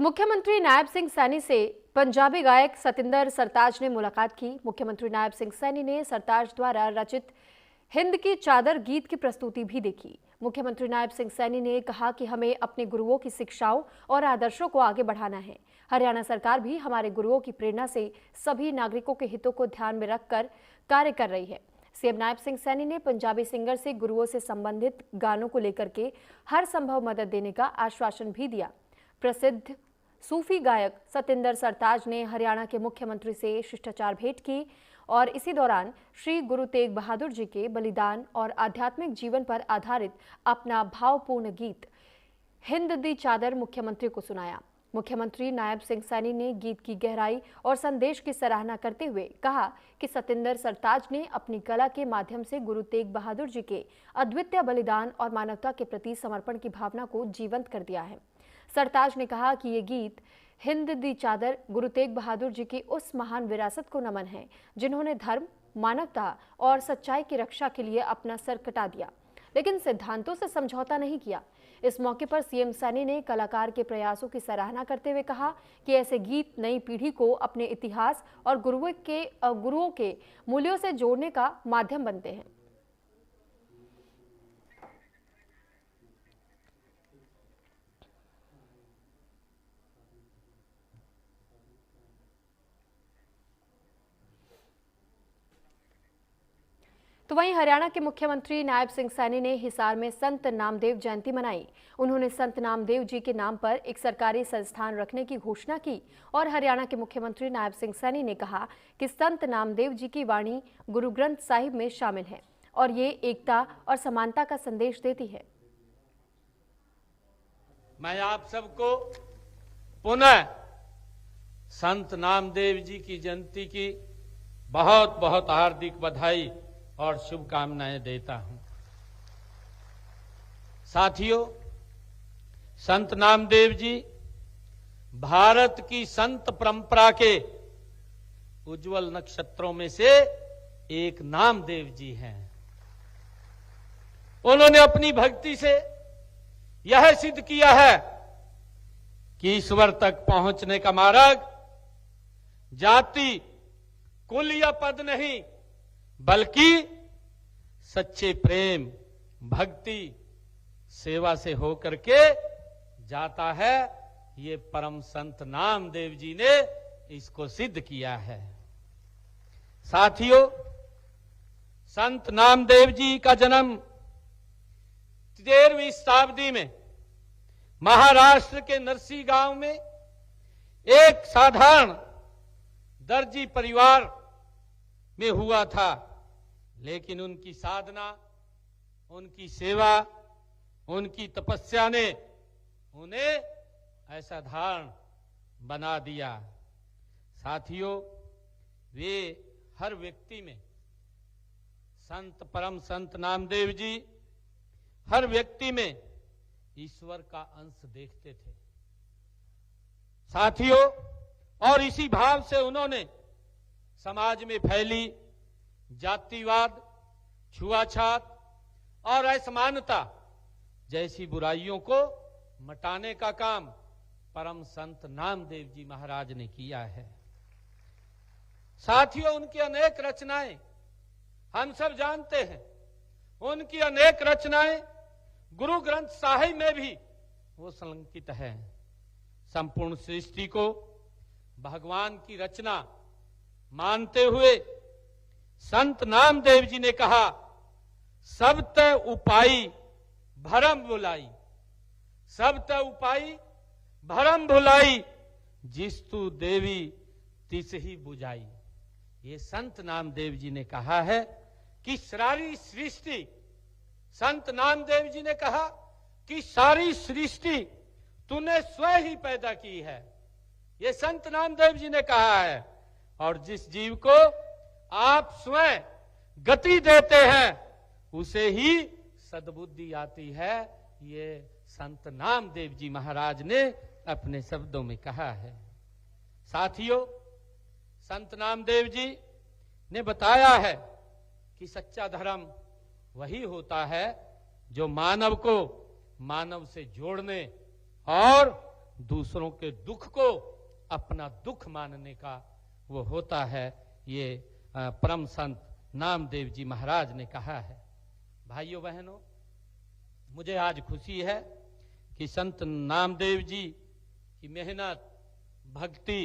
मुख्यमंत्री नायब सिंह सैनी से पंजाबी गायक सतिंदर सरताज ने मुलाकात की। मुख्यमंत्री नायब सिंह सैनी ने सरताज द्वारा रचित हिंद की चादर गीत की प्रस्तुति भी देखी। मुख्यमंत्री नायब सिंह सैनी ने कहा कि हमें अपने गुरुओं की शिक्षाओं और आदर्शों को आगे बढ़ाना है। हरियाणा सरकार भी हमारे गुरुओं की प्रेरणा से सभी नागरिकों के हितों को ध्यान में रखकर कार्य कर रही है। सीएम नायब सिंह सैनी ने पंजाबी सिंगर से गुरुओं से संबंधित गानों को लेकर के हर संभव मदद देने का आश्वासन भी दिया। प्रसिद्ध सूफी गायक सतिंदर सरताज ने हरियाणा के मुख्यमंत्री से शिष्टाचार भेंट की और इसी दौरान श्री गुरु तेग बहादुर जी के बलिदान और आध्यात्मिक जीवन पर आधारित अपना भावपूर्ण गीत हिंद दी चादर मुख्यमंत्री को सुनाया। मुख्यमंत्री नायब सिंह सैनी ने गीत की गहराई और संदेश की सराहना करते हुए कहा कि सतिंदर सरताज ने अपनी कला के माध्यम से गुरु तेग बहादुर जी के अद्वितीय बलिदान और मानवता के प्रति समर्पण की भावना को जीवंत कर दिया है। सरताज ने कहा कि ये गीत हिंद दी चादर गुरु तेग बहादुर जी की उस महान विरासत को नमन है जिन्होंने धर्म, मानवता और सच्चाई की रक्षा के लिए अपना सर कटा दिया, लेकिन सिद्धांतों से समझौता नहीं किया। इस मौके पर सीएम सैनी ने कलाकार के प्रयासों की सराहना करते हुए कहा कि ऐसे गीत नई पीढ़ी को अपने इतिहास और गुरुओं के मूल्यों से जोड़ने का माध्यम बनते हैं। तो वहीं हरियाणा के मुख्यमंत्री नायब सिंह सैनी ने हिसार में संत नामदेव जयंती मनाई। उन्होंने संत नामदेव जी के नाम पर एक सरकारी संस्थान रखने की घोषणा की और हरियाणा के मुख्यमंत्री नायब सिंह सैनी ने कहा कि संत नामदेव जी की वाणी गुरु ग्रंथ साहिब में शामिल है और ये एकता और समानता का संदेश देती है। मैं आप सबको पुनः संत नामदेव जी की जयंती की बहुत बहुत हार्दिक बधाई और शुभकामनाएं देता हूं। साथियों, संत नामदेव जी भारत की संत परंपरा के उज्जवल नक्षत्रों में से एक नामदेव जी हैं। उन्होंने अपनी भक्ति से यह सिद्ध किया है कि ईश्वर तक पहुंचने का मार्ग जाति, कुल या पद नहीं, बल्कि सच्चे प्रेम, भक्ति, सेवा से होकर के जाता है। ये परम संत नामदेव जी ने इसको सिद्ध किया है। साथियों, संत नामदेव जी का जन्म 13वीं शताब्दी में महाराष्ट्र के नरसी गांव में एक साधारण दर्जी परिवार में हुआ था, लेकिन उनकी साधना, उनकी सेवा, उनकी तपस्या ने उन्हें असाधारण बना दिया। साथियों, वे हर व्यक्ति में परम संत नामदेव जी हर व्यक्ति में ईश्वर का अंश देखते थे। साथियों, और इसी भाव से उन्होंने समाज में फैली जातिवाद, छुआछात और असमानता जैसी बुराइयों को मिटाने का काम परम संत नामदेव जी महाराज ने किया है। साथियों, उनकी अनेक रचनाएं हम सब जानते हैं। उनकी अनेक रचनाएं गुरु ग्रंथ साहिब में भी वो संकलित है। संपूर्ण सृष्टि को भगवान की रचना मानते हुए संत नामदेव जी ने कहा, सब ते उपाई भरम भुलाई, सब ते उपाई भरम भुलाई, जिस तू देवी तिस ही बुझाई। ये संत नामदेव जी ने कहा है कि सारी सृष्टि, संत नामदेव जी ने कहा कि सारी सृष्टि तूने स्वयं ही पैदा की है। ये संत नामदेव जी ने कहा है, और जिस जीव को आप स्वयं गति देते हैं उसे ही सद्बुद्धि आती है। ये संत नामदेव जी महाराज ने अपने शब्दों में कहा है। साथियों, संत नामदेव जी ने बताया है कि सच्चा धर्म वही होता है जो मानव को मानव से जोड़ने और दूसरों के दुख को अपना दुख मानने का वो होता है। ये परम संत नामदेव जी महाराज ने कहा है। भाइयों बहनों, मुझे आज खुशी है कि संत नामदेव जी की मेहनत, भक्ति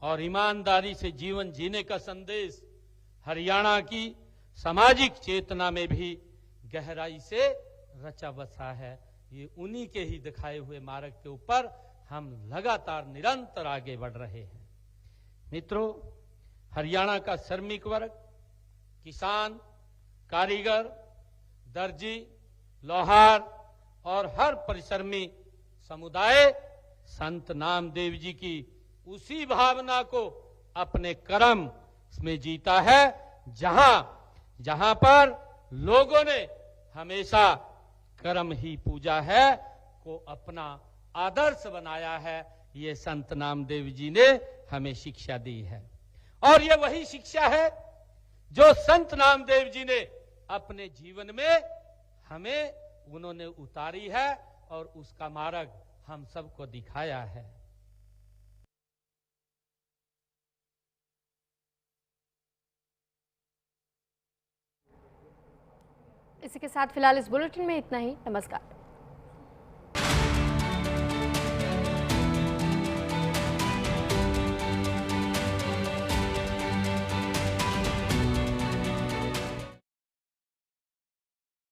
और ईमानदारी से जीवन जीने का संदेश हरियाणा की सामाजिक चेतना में भी गहराई से रचा बसा है। ये उन्हीं के ही दिखाए हुए मार्ग के ऊपर हम लगातार निरंतर आगे बढ़ रहे हैं। मित्रों, हरियाणा का श्रमिक वर्ग, किसान, कारीगर, दर्जी, लोहार और हर परिश्रमी समुदाय संत नामदेव जी की उसी भावना को अपने कर्म में जीता है, जहां पर लोगों ने हमेशा कर्म ही पूजा है को अपना आदर्श बनाया है। ये संत नामदेव जी ने हमें शिक्षा दी है और ये वही शिक्षा है जो संत नामदेव जी ने अपने जीवन में हमें उन्होंने उतारी है और उसका मार्ग हम सबको दिखाया है। इसी के साथ फिलहाल इस बुलेटिन में इतना ही। नमस्कार।